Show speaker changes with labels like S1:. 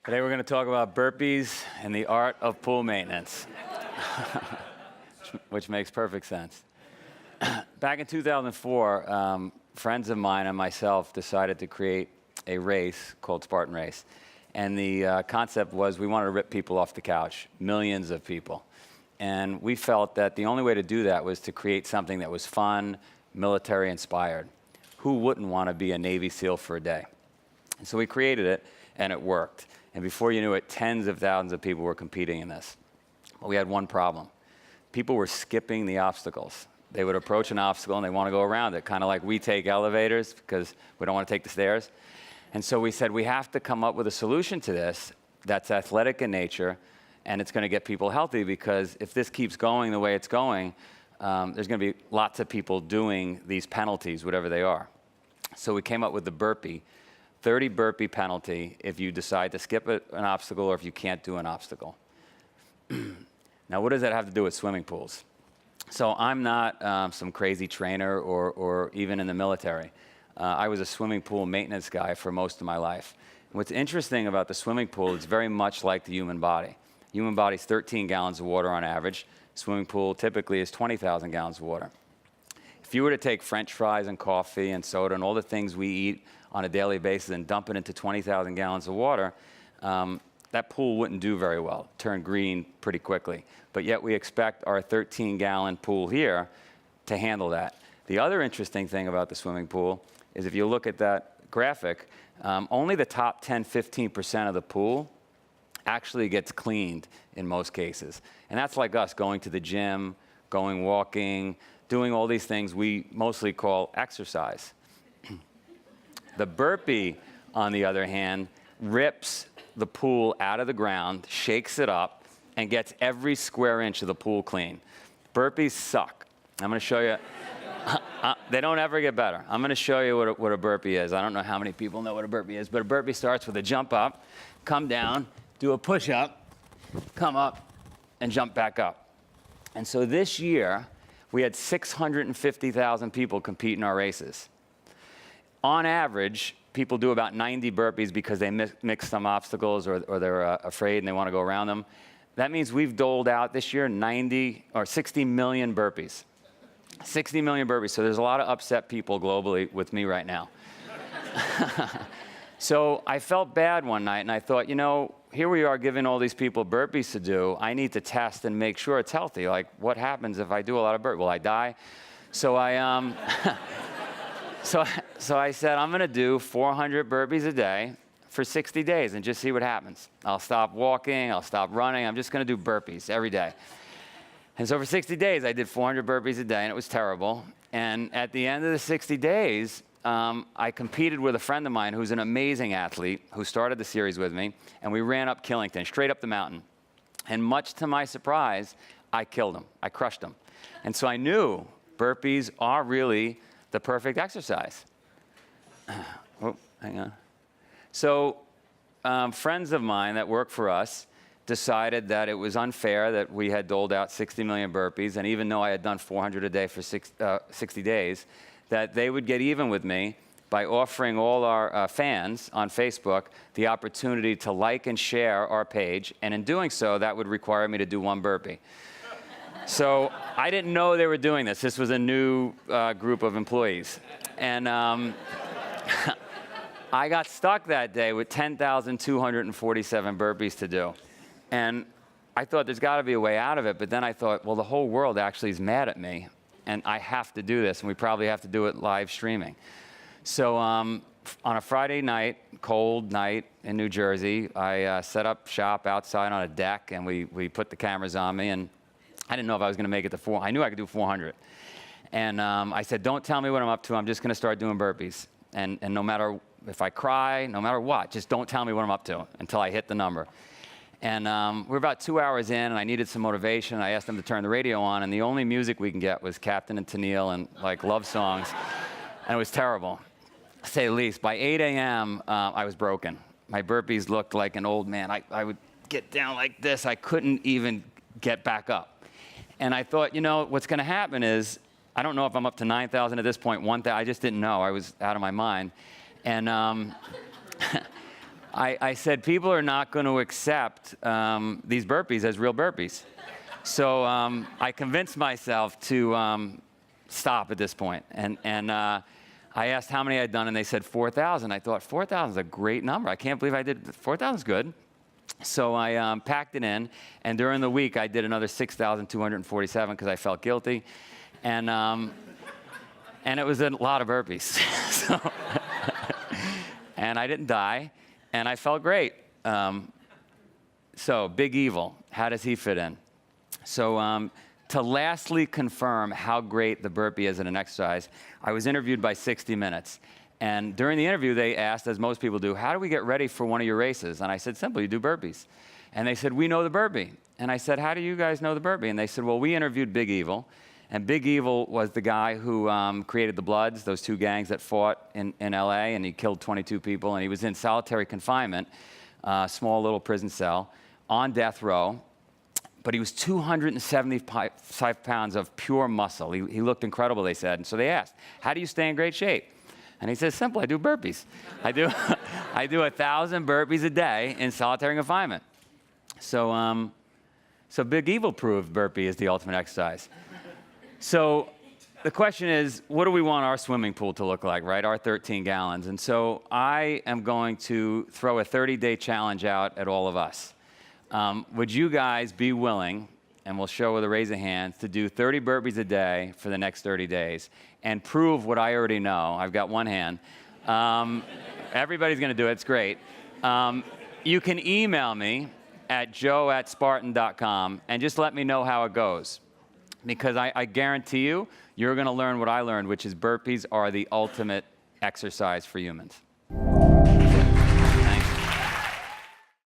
S1: Today we're going to talk about burpees and the art of pool maintenance, which makes perfect sense. Back in 2004, friends of mine and myself decided to create a race called Spartan Race. And the concept was we wanted to rip people off the couch, millions of people. And we felt that the only way to do that was to create something that was fun, military inspired. Who wouldn't want to be a Navy SEAL for a day? And so we created it, and it worked. And before you knew it, tens of thousands of people were competing in this. But we had one problem. People were skipping the obstacles. They would approach an obstacle and they want to go around it, kind of like we take elevators because we don't want to take the stairs. And so we said, we have to come up with a solution to this that's athletic in nature, and it's going to get people healthy, because if this keeps going the way it's going, there's going to be lots of people doing these penalties, whatever they are. So we came up with the burpee. 30 burpee penalty if you decide to skip an obstacle or if you can't do an obstacle. Now, what does that have to do with swimming pools? So I'm not some crazy trainer or even in the military. I was a swimming pool maintenance guy for most of my life. And what's interesting about the swimming pool, it's very much like the human body. Human body's 13 gallons of water on average. Swimming pool typically is 20,000 gallons of water. If you were to take French fries and coffee and soda and all the things we eat on a daily basis and dump it into 20,000 gallons of water, that pool wouldn't do very well, turn green pretty quickly. But yet we expect our 13-gallon pool here to handle that. The other interesting thing about the swimming pool is if you look at that graphic, only the top 10, 15% of the pool actually gets cleaned in most cases. And that's like us going to the gym, going walking, doing all these things we mostly call exercise. The burpee, on the other hand, rips the pool out of the ground, shakes it up, and gets every square inch of the pool clean. Burpees suck. I'm going to show you. They don't ever get better. I'm going to show you what a burpee is. I don't know how many people know what a burpee is, but a burpee starts with a jump up, come down, do a push-up, come up, and jump back up. And so this year, we had 650,000 people compete in our races. On average, people do about 90 burpees because they mix some obstacles or they're afraid and they want to go around them. That means we've doled out this year 60 million burpees. 60 million burpees. So there's a lot of upset people globally with me right now. So I felt bad one night and I thought, you know, here we are giving all these people burpees to do. I need to test and make sure it's healthy. Like, what happens if I do a lot of burpees? Will I die? So So I said, I'm going to do 400 burpees a day for 60 days and just see what happens. I'll stop walking. I'll stop running. I'm just going to do burpees every day. And so for 60 days, I did 400 burpees a day, and it was terrible. And at the end of the 60 days, I competed with a friend of mine who's an amazing athlete who started the series with me, and we ran up Killington, straight up the mountain. And much to my surprise, I killed him. I crushed him. And so I knew burpees are really the perfect exercise. Oh, hang on. So friends of mine that work for us decided that it was unfair that we had doled out 60 million burpees, and even though I had done 400 a day for 60 days, that they would get even with me by offering all our fans on Facebook the opportunity to like and share our page, and in doing so, that would require me to do one burpee. So I didn't know they were doing this. This was a new group of employees. And I got stuck that day with 10,247 burpees to do. And I thought there's got to be a way out of it. But then I thought, well, the whole world actually is mad at me. And I have to do this. And we probably have to do it live streaming. So on a Friday night, cold night in New Jersey, I set up shop outside on a deck. And we put the cameras on me. And I didn't know if I was going to make it to 400. I knew I could do 400. And I said, don't tell me what I'm up to. I'm just going to start doing burpees. And no matter if I cry, no matter what, just don't tell me what I'm up to until I hit the number. And we're about 2 hours in, and I needed some motivation. I asked them to turn the radio on, and the only music we can get was Captain and Tennille and like love songs. And it was terrible, to say the least. By 8 a.m., I was broken. My burpees looked like an old man. I would get down like this. I couldn't even get back up. And I thought, you know, what's going to happen is, I don't know if I'm up to 9,000 at this point, 1,000. I just didn't know. I was out of my mind. And I said, people are not going to accept these burpees as real burpees. So I convinced myself to stop at this point. And I asked how many I'd done, and they said 4,000. I thought, 4,000 is a great number. I can't believe I did 4,000 is good. So I packed it in, and during the week, I did another 6,247 because I felt guilty. And it was a lot of burpees. And I didn't die, and I felt great. So Big Evil, how does he fit in? So to lastly confirm how great the burpee is in an exercise, I was interviewed by 60 Minutes. And during the interview, they asked, as most people do, how do we get ready for one of your races? And I said, simple, you do burpees. And they said, we know the burpee. And I said, how do you guys know the burpee? And they said, well, we interviewed Big Evil. And Big Evil was the guy who created the Bloods, those two gangs that fought in LA, and he killed 22 people. And he was in solitary confinement, small little prison cell, on death row. But he was 275 pounds of pure muscle. He looked incredible, they said. And so they asked, how do you stay in great shape? And he says, simple, I do burpees. I do 1,000 burpees a day in solitary confinement. So Big Evil proved burpee is the ultimate exercise. So the question is, what do we want our swimming pool to look like, right? Our 13 gallons. And so I am going to throw a 30-day challenge out at all of us. Would you guys be willing, and we'll show with a raise of hands, to do 30 burpees a day for the next 30 days and prove what I already know? I've got one hand. Everybody's going to do it. It's great. You can email me at joe@spartan.com and just let me know how it goes. Because I guarantee you, you're going to learn what I learned, which is burpees are the ultimate exercise for humans.